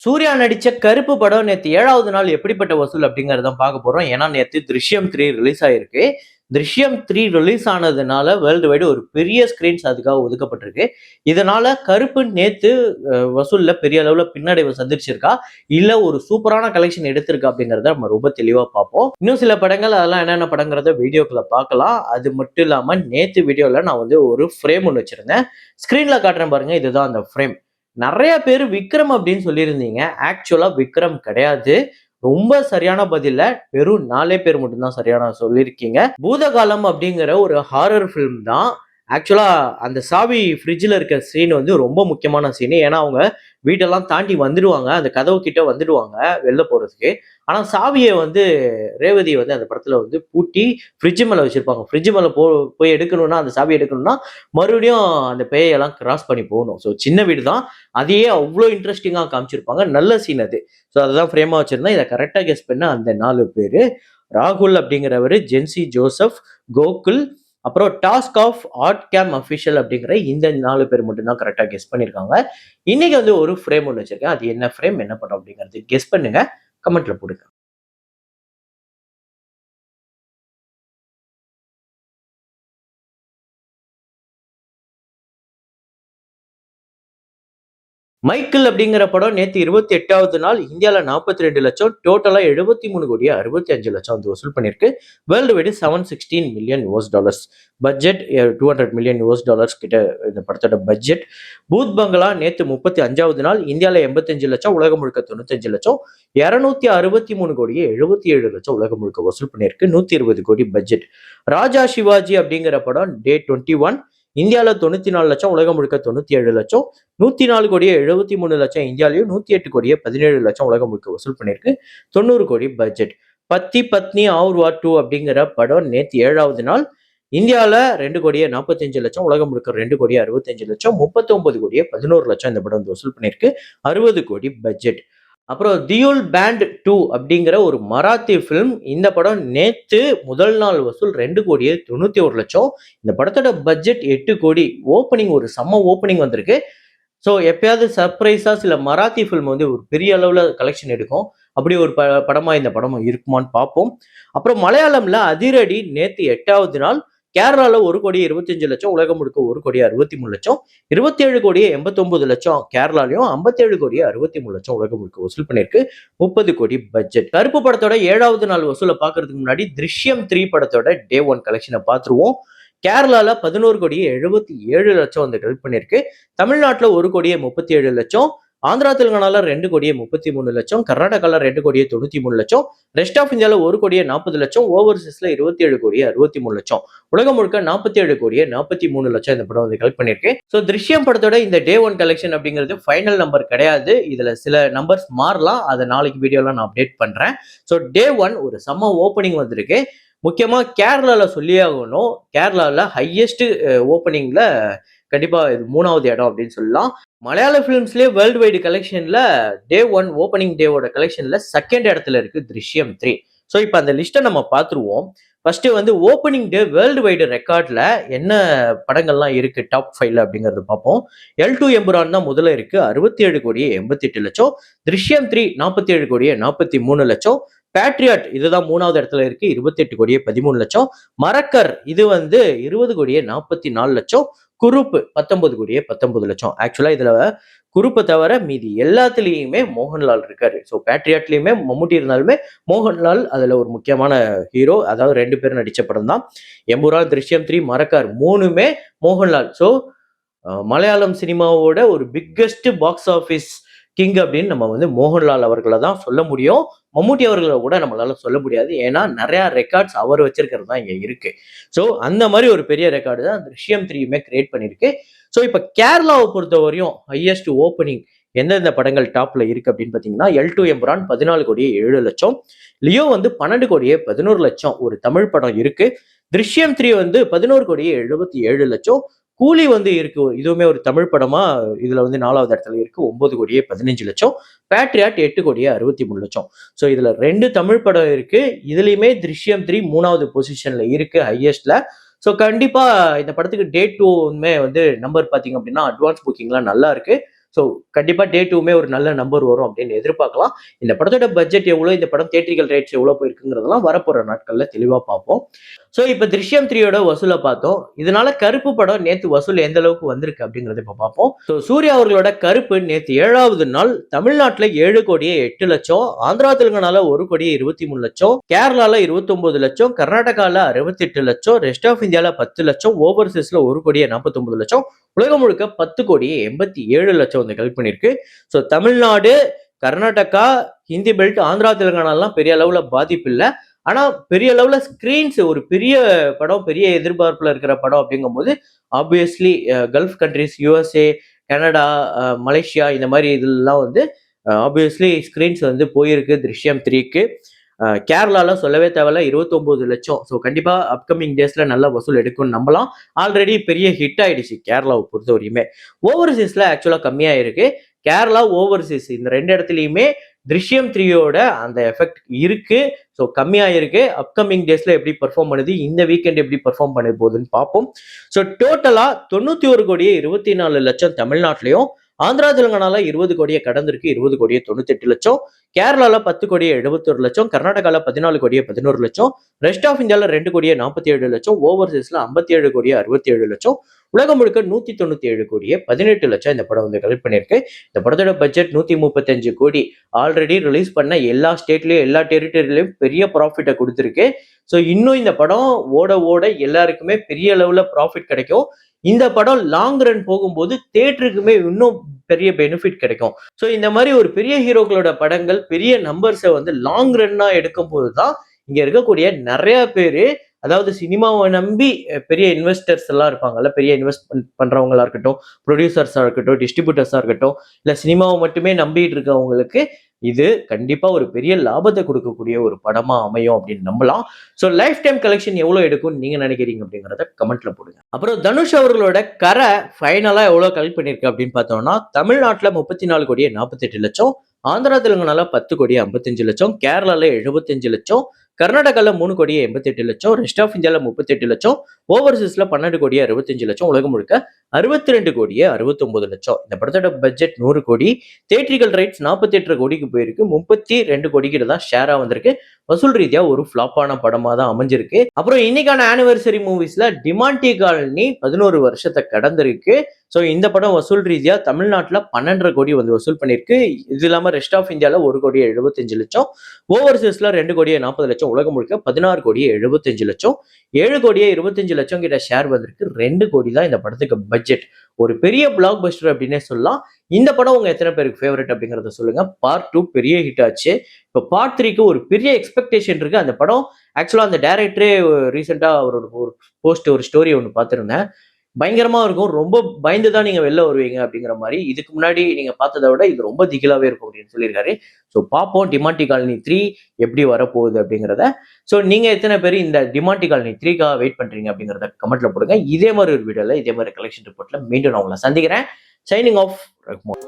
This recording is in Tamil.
சூர்யா நடிச்ச கருப்பு படம் நேத்து 7வது நாள் எப்படிப்பட்ட வசூல் அப்படிங்கிறத பார்க்க போறோம். ஏன்னா நேத்து "திருஷ்யம் 3" ரிலீஸ் ஆயிருக்கு. "திருஷ்யம் 3" ரிலீஸ் ஆனதுனால வேர்ல்டு வைடு ஒரு பெரிய ஸ்கிரீன்ஸ் அதுக்காக ஒதுக்கப்பட்டிருக்கு. இதனால கருப்பு நேத்து வசூல்ல பெரிய அளவுல பின்னடைவு சந்திச்சிருக்கா? இல்ல ஒரு சூப்பரான கலெக்ஷன் எடுத்திருக்கா? அப்படிங்கிறத நம்ம ரொம்ப தெளிவா பார்ப்போம். இன்னும் சில படங்கள் அதெல்லாம் என்னென்ன படங்கிறத வீடியோக்குள்ள பார்க்கலாம். அது மட்டும் இல்லாம நேத்து வீடியோல நான் வந்து ஒரு ஃப்ரேம் ஒண்ணு வச்சிருந்தேன். ஸ்கிரீன்ல காட்டுறேன் பாருங்க. இதுதான் அந்த ஃப்ரேம். நெறைய பேரு விக்ரம் அப்படின்னு சொல்லியிருந்தீங்க. ஆக்சுவலா விக்ரம் கிடையாது. ரொம்ப சரியான பதில வெறும் 4 பேர் மட்டும் தான் சரியான சொல்லியிருக்கீங்க. பூதகாலம் அப்படிங்கிற ஒரு ஹாரர் ஃபில்ம் தான். ஆக்சுவலா அந்த சாவி ஃப்ரிட்ஜ்ல இருக்க சீன் வந்து ரொம்ப முக்கியமான சீனு. ஏன்னா, அவங்க வீடெல்லாம் தாண்டி வந்துடுவாங்க. அந்த கதவு கிட்ட வந்துடுவாங்க வெளில போறதுக்கு. ஆனா, சாவிய வந்து ரேவதி வந்து அந்த படத்துல வந்து பூட்டி ஃப்ரிட்ஜ் மேல வச்சிருப்பாங்க. ஃப்ரிட்ஜ் மேல போய் எடுக்கணும்னா, அந்த சாவிய எடுக்கணும்னா, மறுபடியும் அந்த பேயெல்லாம் கிராஸ் பண்ணி போகணும். ஸோ சின்ன வீடு தான். அதையே அவ்ளோ இன்ட்ரஸ்டிங்கா காமிச்சிருப்பாங்க. நல்ல சீன் அது. ஸோ அததான் ஃப்ரேமா வச்சிருந்தேன். இத கரெக்ட்டா கெஸ் பண்ண அந்த 4 பேரு. ராகுல் அப்படிங்கிறவரு, ஜென்சி ஜோசப், கோகுல், அப்புறம் task of art game official அப்படிங்கிற இந்த 4 பேர் மட்டும் தான் கரெக்ட்டா கெஸ் பண்ணியிருக்காங்க. இன்னைக்கு வந்து ஒரு ஃப்ரேம் ஒண்ணு வச்சிருக்கேன். அது என்ன ஃப்ரேம், என்ன படம் அப்படிங்கிறது கெஸ் பண்ணுங்க. கமெண்ட்ல போடுங்க. மைக்கேல் அப்படிங்கிற படம் நேத்து 28வது நாள் இந்தியால 42,00,000 டோட்டலா 73,65,00,000 வந்து வசூல் பண்ணியிருக்கு. World wide $716 million budget $200 million கிட்ட இந்த படத்தோட பட்ஜெட். பூத் பங்களா நேத்து 35வது நாள் இந்தியால 85,00,000 உலகம் முழுக்க 95,00,000 263,77,00,000 உலகம் முழுக்க வசூல் பண்ணியிருக்கு. 120 கோடி பட்ஜெட். ராஜா சிவாஜி அப்படிங்கிற படம் டே 21 இந்தியால 94,00,000 உலகம் முழுக்க 97,00,000 104,73,00,000 இந்தியாலயும் 108,17,00,000 உலகம் முழுக்க வசூல் பண்ணியிருக்கு. 90 கோடி பட்ஜெட். பத்தி பத்னி ஆர் வார் 2 அப்படிங்கிற படம் நேத்து 7வது நாள் இந்தியால 2,45,00,000 உலகம் முழுக்க 2,65,00,000 39,11,00,000 இந்த படம் வந்து வசூல் பண்ணியிருக்கு. 60 கோடி பட்ஜெட். அப்புறம் தியுல் பேண்ட் 2 அப்படிங்கிற ஒரு மராத்தி ஃபிலிம். இந்த படம் நேத்து முதல் நாள் வசூல் 2,91,00,000. இந்த படத்தோட பட்ஜெட் 8 கோடி. ஓப்பனிங் ஒரு செம்ம ஓப்பனிங் வந்திருக்கு. ஸோ எப்பயாவது சர்ப்ரைஸா சில மராத்தி ஃபில்ம் வந்து ஒரு பெரிய அளவுல கலெக்ஷன் எடுக்கும். அப்படி ஒரு படமா இந்த படம் இருக்குமான்னு பார்ப்போம். அப்புறம் மலையாளம்ல அதிரடி நேத்து 8வது நாள் கேரளால 1,25,00,000 உலகம் முழுக்க 1,63,00,000 27,89,00,000 கேரளாலயும் 57,63,00,000 உலகம் முழுக்க வசூல் பண்ணியிருக்கு. 30 கோடி பட்ஜெட். கருப்பு படத்தோட 7வது நாள் வசூல பார்க்கறதுக்கு முன்னாடி "திருஷ்யம் 3" படத்தோட டே 1 கலெக்ஷன பார்த்துருவோம். கேரளால 11,77,00,000 வந்து கலெக்ட் பண்ணியிருக்கு. தமிழ்நாட்டுல 1,37,00,000, ஆந்திரா தெலுங்கானால 2,33,00,000, கர்நாடகால 2,93,00,000, ரெஸ்ட் ஆஃப் இந்தியால 1,40,00,000, ஓவர்சீஸ்ல 27,63,00,000 உலகம் முழுக்க 47,43,00,000 இந்த படம் வந்து கலெக்ட் பண்ணியிருக்கு. ஸோ "திருஷ்யம்" படத்தோட இந்த டே 1 கலெக்ஷன் அப்படிங்கிறது ஃபைனல் நம்பர் கிடையாது. இதுல சில நம்பர்ஸ் மாறலாம். அதை நாளைக்கு வீடியோல நான் அப்டேட் பண்றேன். ஸோ டே 1 ஒரு செம்ம ஓப்பனிங் வந்திருக்கு. முக்கியமா கேரளால சொல்லியே ஆகணும். கேரளால ஹையஸ்ட் ஓப்பனிங்ல கண்டிப்பா இது 3வது இடம் அப்படின்னு சொல்லலாம். மலையாள ஃபிலிம்ஸ்லயே வேர்ல்டு வைடு கலெக்ஷன்ல டே 1 ஓப்பனிங் டேவோட கலெக்ஷன்ல 2nd இடத்துல இருக்கு "திருஷ்யம் 3". ஸோ இப்ப அந்த லிஸ்ட்டை நம்ம பார்த்துருவோம். ஃபர்ஸ்ட் வந்து ஓப்பனிங் டே வேர்ல்டு வைடு ரெக்கார்ட்ல என்ன படங்கள்லாம் இருக்கு டாப் 5ல அப்படிங்கறத பார்ப்போம். "எல்2 எம்புரான்" தான் முதல்ல இருக்கு. 67,88,00,000. "திருஷ்யம் 3" 47,43,00,000. "பேட்ரியாட்" இதுதான் 3வது இடத்துல இருக்கு. 28,13,00,000. "மரக்கர்" இது வந்து 20,44,00,000. "குருப்பு" 19,19,00,000. ஆக்சுவலா இதுல குருப்ப தவிர மீதி எல்லாத்துலயுமே மோகன்லால் இருக்காரு. ஸோ பேட்ரியாட்லயுமே மம்முட்டி இருந்தாலுமே மோகன்லால் அதுல ஒரு முக்கியமான ஹீரோ. அதாவது 2 பேரும் நடிச்ச படம் தான். எம்புரான், "திருஷ்யம் 3", மரக்கார் 3மே மோகன்லால். ஸோ மலையாளம் சினிமாவோட ஒரு பிக்கெஸ்ட் பாக்ஸ் ஆஃபீஸ் கிங் அப்படின்னு நம்ம வந்து மோகன்லால் அவர்கள தான் சொல்ல முடியும். மம்முட்டி அவர்கள கூட நம்மளால சொல்ல முடியாது. ஏன்னா நெறைய ரெக்கார்ட்ஸ் அவர் வச்சிருக்கிறது தான் இங்க இருக்கு. ஸோ அந்த மாரி ஒரு பெரிய ரெக்கார்டு தான் "திருஷ்யம் 3யுமே" கிரியேட் பண்ணியிருக்கு. ஸோ இப்ப கேரளாவ பொறுத்தவரையும் ஹையஸ்ட் ஓப்பனிங் எந்தெந்த படங்கள் டாப்ல இருக்கு அப்படின்னு பார்த்தீங்கன்னா, "எல்2 எம்புரான்" 14,07,00,000. லியோ வந்து 12,11,00,000 ஒரு தமிழ் படம் இருக்கு. "திருஷ்யம் 3" வந்து 11,77,00,000. கூலி வந்து இருக்கு. இதுவுமே ஒரு தமிழ் படமா இதுல வந்து 4வது இடத்துல இருக்கு. 9,15,00,000. பேட்ரியாட் 8,63,00,000. ஸோ இதுல 2 தமிழ் படம் இருக்கு. இதுலயுமே "திருஷ்யம் 3" 3வது பொசிஷன்ல இருக்கு ஹையஸ்ட்ல. ஸோ கண்டிப்பா இந்த படத்துக்கு டே 2மே வந்து நம்பர் பார்த்தீங்க அப்படின்னா, அட்வான்ஸ் புக்கிங்லாம் நல்லா இருக்கு. ஸோ கண்டிப்பா டே 2மே ஒரு நல்ல நம்பர் வரும் அப்படின்னு எதிர்பார்க்கலாம். இந்த படத்தோட பட்ஜெட் எவ்வளோ, இந்த படம் தியேட்ரிக்கல் ரைட்ஸ் எவ்வளோ போயிருக்குங்கிறதெல்லாம் வரப்போற நாட்கள்ல தெளிவா பார்ப்போம். ஸோ இப்ப "திருஷ்யம் 3யோட வசூல பார்த்தோம். இதனால கருப்பு படம் நேத்து வசூல் எந்த அளவுக்கு வந்திருக்கு அப்படிங்கிறத இப்ப பார்ப்போம். ஸோ சூர்யா அவர்களோட கருப்பு நேத்து 7வது நாள் தமிழ்நாட்டுல 7,08,00,000, ஆந்திரா தெலுங்கானால 1,23,00,000, கேரளால 29,00,000, கர்நாடகால 68,00,000, ரெஸ்ட் ஆஃப் இந்தியால 10,00,000, ஓவர்சீஸ்ல 1,49,00,000, உலகம் முழுக்க 10,87,00,000 வந்து கலெக்ட் பண்ணிருக்கு. ஸோ தமிழ்நாடு, கர்நாடகா, ஹிந்தி பெல்ட், ஆந்திரா தெலுங்கானாலாம் பெரிய அளவுல பாதிப்பு இல்ல. ஆனா பெரிய அளவுல ஸ்கிரீன்ஸ் ஒரு பெரிய படம், பெரிய எதிர்பார்ப்புல இருக்கிற படம் அப்படிங்கும்போது obviously gulf countries, USA, Canada, Malaysia இந்த மாதிரி இதெல்லாம் வந்து ஆப்வியஸ்லி ஸ்கிரீன்ஸ் வந்து போயிருக்கு "திருஷ்யம் 3க்கு". கேரளால சொல்லவே தேவையில்ல 29,00,000. ஸோ கண்டிப்பா அப்கமிங் டேஸ்ல நல்ல வசூல் எடுக்கும்னு நம்பலாம். ஆல்ரெடி பெரிய ஹிட் ஆயிடுச்சு கேரளாவை பொறுத்த வரையுமே. ஓவர்சீஸ்ல ஆக்சுவலா கம்மியா இருக்கு. கேரளா, ஓவர்சீஸ் இந்த 2 இடத்துலயுமே "திருஷ்யம் 3யோட அந்த எஃபெக்ட் இருக்கு. ஸோ கம்மியா இருக்கு. அப்கமிங் டேஸ்ல எப்படி பெர்ஃபார்ம் பண்ணுது, இந்த வீக்கெண்ட் எப்படி பெர்ஃபார்ம் பண்ண போகுதுன்னு பார்ப்போம். ஸோ டோட்டலா 91,24,00,000 தமிழ்நாட்டிலையும், ஆந்திரா தெலுங்கானால 20 கோடியை கடந்திருக்கு 20,98,00,000, கேரளால 10,71,00,000, கர்நாடகால 14,11,00,000, ரெஸ்ட் ஆஃப் இந்தியால 2,47,00,000, ஓவர்சீஸ்ல 57,67,00,000, உலகம் முழுக்க 197,18,00,000 இந்த படம் வந்து கலெக்ட் பண்ணியிருக்கு. இந்த படத்தோட பட்ஜெட் 135 கோடி. ஆல்ரெடி ரிலீஸ் பண்ண எல்லா ஸ்டேட்லயும், எல்லா டெரிட்டரியிலயும் பெரிய ப்ராஃபிட்டை கொடுத்துருக்கு. ஸோ இன்னும் இந்த படம் ஓட ஓட எல்லாருக்குமே பெரிய அளவுல ப்ராஃபிட் கிடைக்கும். இந்த படம் லாங் ரன் போகும்போது தியேட்டருக்குமே இன்னும் பெரிய பெனிஃபிட் கிடைக்கும். ஸோ இந்த மாதிரி ஒரு பெரிய ஹீரோக்களோட படங்கள் பெரிய நம்பர்ஸை வந்து லாங் ரன்னா எடுக்கும் போது தான் இங்க இருக்கக்கூடிய நிறைய பேரு, அதாவது சினிமாவை நம்பி பெரிய இன்வெஸ்டர்ஸ் எல்லாம் இருப்பாங்கல்ல, பெரிய இன்வெஸ்ட்மெண்ட் பண்றவங்களா இருக்கட்டும், ப்ரொடியூசர்ஸா இருக்கட்டும், டிஸ்ட்ரிபியூட்டர்ஸா இருக்கட்டும், இல்ல சினிமாவை மட்டுமே நம்பிட்டு இருக்கவங்களுக்கு இது கண்டிப்பா ஒரு பெரிய லாபத்தை கொடுக்கக்கூடிய ஒரு படமா அமையும் அப்படின்னு நம்பலாம். ஸோ லைஃப் டைம் கலெக்ஷன் எவ்வளவு எடுக்கும்னு நீங்க நினைக்கிறீங்க அப்படிங்கறத கமெண்ட்ல போடுங்க. அப்புறம் தனுஷ் அவர்களோட கரை ஃபைனலா எவ்வளவு கலெக்ட் பண்ணிருக்கு அப்படின்னு பார்த்தோம்னா, தமிழ்நாட்டுல 34,48,00,000, ஆந்திரா தெலுங்கானால 10,55,00,000, கேரளால 75,00,000, கர்நாடகால 3,88,00,000, ரெஸ்ட் ஆஃப் இந்தியால 38,00,000, ஓவர்சீஸ்ல 12,65,00,000, உலகம் முழுக்க 62,69,00,000. இந்த படத்தோட பட்ஜெட் 100 கோடி. தியேட்ரிக்கல் ரைட்ஸ் 48 கோடிக்கு போயிருக்கு. 32 கோடி கிட்ட தான் ஷேரா வந்திருக்கு. வசூல் ரீதியா ஒரு ஃபிளாப்பான படமா தான் அமைஞ்சிருக்கு. அப்புறம் இன்னைக்கான ஆனிவர்சரி மூவிஸ்ல டிமாண்டி காலனி 11 வருஷத்தை கடந்திருக்கு. ஸோ இந்த படம் வசூல் ரீதியா தமிழ்நாட்டுல 12.5 கோடி வந்து வசூல் பண்ணிருக்கு. இது இல்லாம ரெஸ்ட் ஆஃப் இந்தியால 1,75,00,000, ஓவர்சீஸ்ல 2,40,00,000, உலகம் முழுக்க 16,75,00,000, 7,25,00,000 கிட்ட ஷேர் வந்திருக்கு. 2 கோடி தான் இந்த படத்துக்கு பட்ஜெட். ஒரு பெரிய பிளாக் பஸ்டர் அப்படின்னே சொல்லலாம். இந்த படம் உங்க எத்தனை பேருக்கு ஃபேவரட் அப்படிங்கறத சொல்லுங்க. பார்ட் 2 பெரிய ஹிட் ஆச்சு. இப்போ பார்ட் 3க்கு ஒரு பெரிய எக்ஸ்பெக்டேஷன் இருக்கு. அந்த படம் ஆக்சுவலா அந்த டைரக்டரே ரீசெண்டா அவரோட ஒரு போஸ்ட், ஒரு ஸ்டோரி ஒன்று பார்த்திருந்தேன். பயங்கரமா இருக்கும். ரொம்ப பயந்து தான் நீங்க வெளில வருவீங்க அப்படிங்கிற மாதிரி. இதுக்கு முன்னாடி நீங்க பார்த்ததை விட இது ரொம்ப திகிலாவே இருக்கும் அப்படின்னு சொல்லியிருக்காரு. ஸோ பார்ப்போம் டிமாண்டி காலனி 3 எப்படி வரப்போகுது அப்படிங்கிறத. ஸோ நீங்க எத்தனை பேர் இந்த டிமாண்டி காலனி 3க்காக வெயிட் பண்றீங்க அப்படிங்கிறத கமெண்ட்ல போடுங்க. இதே மாதிரி ஒரு வீடியோல, இதே மாதிரி கலெக்ஷன் ரிப்போர்ட்ல மீண்டும் நான் உங்களை சந்திக்கிறேன். Signing off, Rahman.